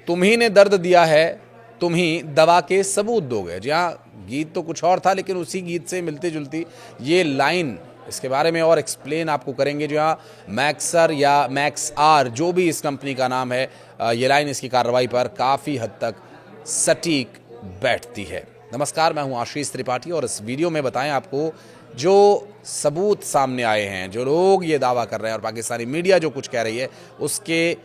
तुम ही ने दर्द दिया है, तुम ही दवा के सबूत दोगे। जी हाँ, गीत तो कुछ और था, लेकिन उसी गीत से मिलती जुलती ये लाइन, इसके बारे में और एक्सप्लेन आपको करेंगे। जो यहाँ मैक्सर या मैक्स आर, जो भी इस कंपनी का नाम है, ये लाइन इसकी कार्रवाई पर काफ़ी हद तक सटीक बैठती है। नमस्कार, मैं हूँ आशीष त्रिपाठी और इस वीडियो में बताएं आपको जो सबूत सामने आए हैं, जो लोग ये दावा कर रहे हैं और पाकिस्तानी मीडिया जो कुछ कह रही है उसके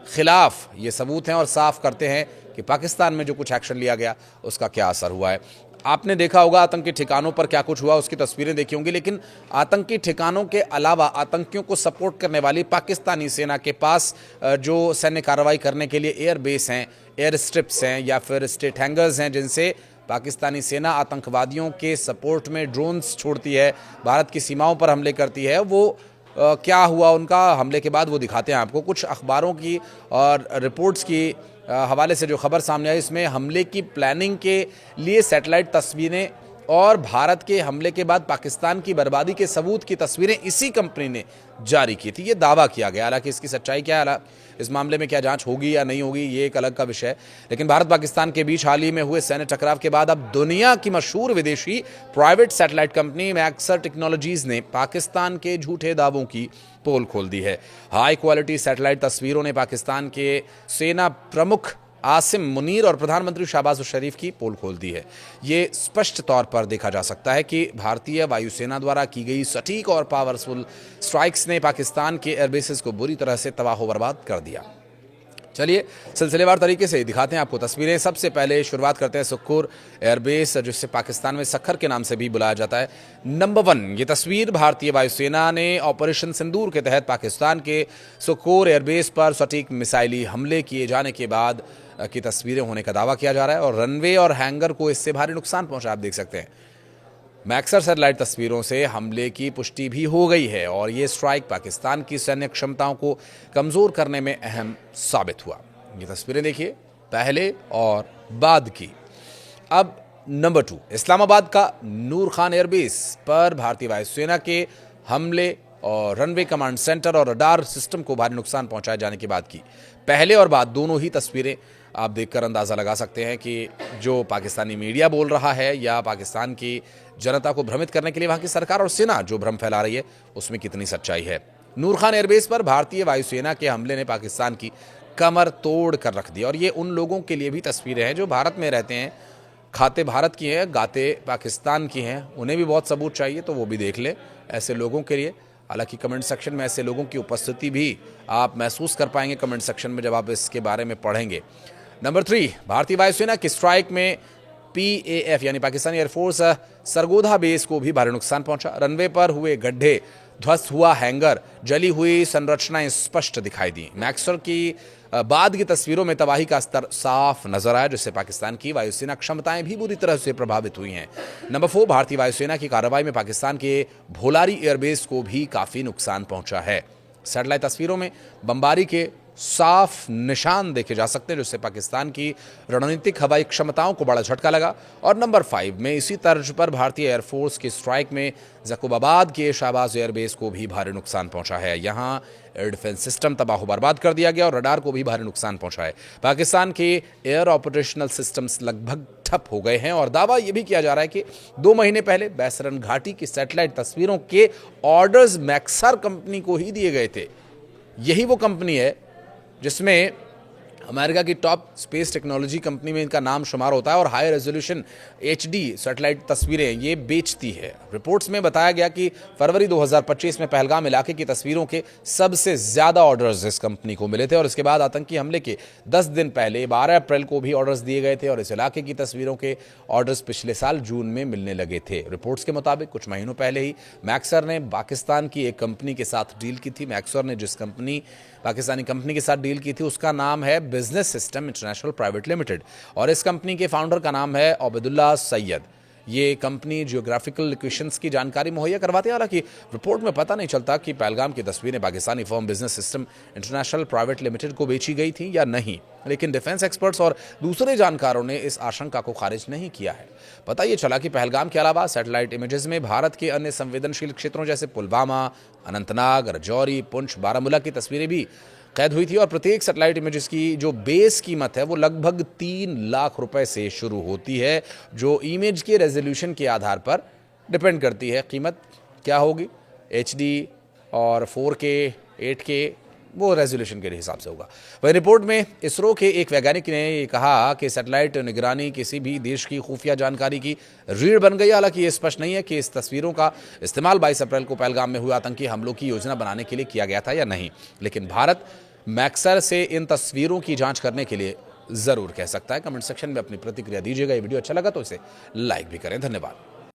खिलाफ ये सबूत हैं और साफ करते हैं कि पाकिस्तान में जो कुछ एक्शन लिया गया उसका क्या असर हुआ है। आपने देखा होगा आतंकी ठिकानों पर क्या कुछ हुआ, उसकी तस्वीरें देखी होंगी, लेकिन आतंकी ठिकानों के अलावा आतंकियों को सपोर्ट करने वाली पाकिस्तानी सेना के पास जो सैन्य कार्रवाई करने के लिए एयर बेस हैं, एयर स्ट्रिप्स हैं या फिर स्टेट हैंगर्स हैं, जिनसे पाकिस्तानी सेना आतंकवादियों के सपोर्ट में ड्रोन्स छोड़ती है, भारत की सीमाओं पर हमले करती है, वो क्या हुआ उनका हमले के बाद वो दिखाते हैं आपको। कुछ अखबारों की और रिपोर्ट्स की हवाले से जो खबर सामने आई, इसमें हमले की प्लानिंग के लिए सैटेलाइट तस्वीरें और भारत के हमले के बाद पाकिस्तान की बर्बादी के सबूत की तस्वीरें इसी कंपनी ने जारी की थी, ये दावा किया गया। हालांकि इसकी सच्चाई क्या है, इस मामले में क्या जांच होगी या नहीं होगी, ये एक अलग का विषय है। लेकिन भारत पाकिस्तान के बीच हाल ही में हुए सैन्य टकराव के बाद अब दुनिया की मशहूर विदेशी private satellite company Maxar technologies ने पाकिस्तान के झूठे दावों की पोल खोल दी है। हाई क्वालिटी सैटेलाइट तस्वीरों ने पाकिस्तान के सेना प्रमुख आसिम मुनीर और प्रधानमंत्री शहबाज शरीफ की पोल खोल दी है। ये स्पष्ट तौर पर देखा जा सकता है कि भारतीय वायुसेना द्वारा की गई सटीक और पावरफुल स्ट्राइक्स ने पाकिस्तान के एयरबेसेस को बुरी तरह से तबाह बर्बाद कर दिया। चलिए सिलसिलेवार तरीके से दिखाते हैं आपको तस्वीरें। सबसे पहले शुरुआत करते हैं सुक्खूर एयरबेस, जिसे पाकिस्तान में सखर के नाम से भी बुलाया जाता है। नंबर 1 ये तस्वीर भारतीय वायुसेना ने ऑपरेशन सिंदूर के तहत पाकिस्तान के सुक्खूर एयरबेस पर सटीक मिसाइली हमले किए जाने के बाद की तस्वीरें होने का दावा किया जा रहा है और रनवे और हैंगर को इससे भारी नुकसान पहुंचा, आप देख सकते हैं। मैक्सर सैटेलाइट तस्वीरों से हमले की पुष्टि भी हो गई है और ये स्ट्राइक पाकिस्तान की सैन्य क्षमताओं को कमज़ोर करने में अहम साबित हुआ। ये तस्वीरें देखिए पहले और बाद की। अब नंबर 2 इस्लामाबाद का नूर खान एयरबेस पर भारतीय वायुसेना के हमले और रनवे कमांड सेंटर और रडार सिस्टम को भारी नुकसान पहुंचाए जाने के बाद की। पहले और बाद दोनों ही तस्वीरें आप देखकर अंदाज़ा लगा सकते हैं कि जो पाकिस्तानी मीडिया बोल रहा है या पाकिस्तान की जनता को भ्रमित करने के लिए वहाँ की सरकार और सेना जो भ्रम फैला रही है उसमें कितनी सच्चाई है। नूर खान एयरबेस पर भारतीय वायुसेना के हमले ने पाकिस्तान की कमर तोड़ कर रख दी और ये उन लोगों के लिए भी तस्वीरें हैं जो भारत में रहते हैं, खाते भारत की हैं, गाते पाकिस्तान की हैं, उन्हें भी बहुत सबूत चाहिए तो वो भी देख ले ऐसे लोगों के लिए। हालांकि कमेंट सेक्शन में ऐसे लोगों की उपस्थिति भी आप महसूस कर पाएंगे कमेंट सेक्शन में जब आप इसके बारे में पढ़ेंगे। नंबर 3 भारतीय वायुसेना की स्ट्राइक में PAF यानी पाकिस्तानी एयरफोर्स सरगोधा बेस को भी भारी नुकसान पहुंचा। रनवे पर हुए गड्ढे, ध्वस्त हुआ हैंगर, जली हुई संरचनाएं स्पष्ट दिखाई दी। मैक्सर की बाद की तस्वीरों में तबाही का स्तर साफ नजर आया, जिससे पाकिस्तान की वायुसेना क्षमताएं भी बुरी तरह से प्रभावित हुई हैं। नंबर 4 भारतीय वायुसेना की कार्रवाई में पाकिस्तान के भोलारी एयरबेस को भी काफी नुकसान पहुंचा है। सैटेलाइट तस्वीरों में बमबारी के साफ निशान देखे जा सकते हैं, जिससे पाकिस्तान की रणनीतिक हवाई क्षमताओं को बड़ा झटका लगा। और नंबर 5 में इसी तर्ज पर भारतीय एयरफोर्स की स्ट्राइक में जकोबाबाद के शाहबाज एयरबेस को भी भारी नुकसान पहुंचा है। यहां एयर डिफेंस सिस्टम तबाह बर्बाद कर दिया गया और रडार को भी भारी नुकसान पहुंचा है। पाकिस्तान के एयर ऑपरेशनल सिस्टम्स लगभग ठप हो गए हैं और दावा यह भी किया जा रहा है कि 2 महीने पहले बैसरन घाटी की सैटेलाइट तस्वीरों के ऑर्डर्स मैक्सर कंपनी को ही दिए गए थे। यही वो कंपनी है जिसमें अमेरिका की टॉप स्पेस टेक्नोलॉजी कंपनी में इनका नाम शुमार होता है और हाई रेजोल्यूशन HD सैटेलाइट तस्वीरें ये बेचती है। रिपोर्ट्स में बताया गया कि फरवरी 2025 में पहलगाम इलाके की तस्वीरों के सबसे ज़्यादा ऑर्डर्स इस कंपनी को मिले थे और इसके बाद आतंकी हमले के 10 दिन पहले 12 अप्रैल को भी ऑर्डर्स दिए गए थे और इस इलाके की तस्वीरों के ऑर्डर्स पिछले साल जून में मिलने लगे थे। रिपोर्ट्स के मुताबिक कुछ महीनों पहले ही मैक्सर ने पाकिस्तान की एक कंपनी के साथ डील की थी। मैक्सर ने जिस पाकिस्तानी कंपनी के साथ डील की थी उसका नाम है business system international private limited और इस कंपनी के फाउंडर का नाम है अब्दुल्ला सैयद। ये कंपनी जियोग्राफिकल लोकेशंस की जानकारी मुहैया करवाती है। हालांकि रिपोर्ट में पता नहीं चलता कि पहलगाम की तस्वीरें Pakistani firm business system international private limited को बेची गई थी या नहीं, लेकिन डिफेंस एक्सपर्ट्स और दूसरे जानकारों ने इस आशंका को खारिज नहीं किया है। पता ये चला कि पहलगाम के अलावा सैटेलाइट इमेजेस में भारत के अन्य संवेदनशील क्षेत्रों जैसे पुलवामा, अनंतनाग, रजौरी, पुंछ, बारामूला की तस्वीरें भी कैद हुई थी और प्रत्येक सैटेलाइट इमेजेस की जो बेस कीमत है वो लगभग 3 लाख रुपए से शुरू होती है, जो इमेज के रेजोल्यूशन के आधार पर डिपेंड करती है। कीमत क्या होगी, HD और 4K 8K वो रेजोल्यूशन के हिसाब से होगा। वही रिपोर्ट में इसरो के एक वैज्ञानिक ने ये कहा कि सैटेलाइट निगरानी किसी भी देश की खुफिया जानकारी की रीढ़ बन गई। हालांकि ये स्पष्ट नहीं है कि इस तस्वीरों का इस्तेमाल 22 अप्रैल को पहलगाम में हुए आतंकी हमलों की योजना बनाने के लिए किया गया था या नहीं, लेकिन भारत मैक्सर से इन तस्वीरों की जांच करने के लिए जरूर कह सकता है। कमेंट सेक्शन में अपनी प्रतिक्रिया दीजिएगा। ये वीडियो अच्छा लगा तो इसे लाइक भी करें। धन्यवाद।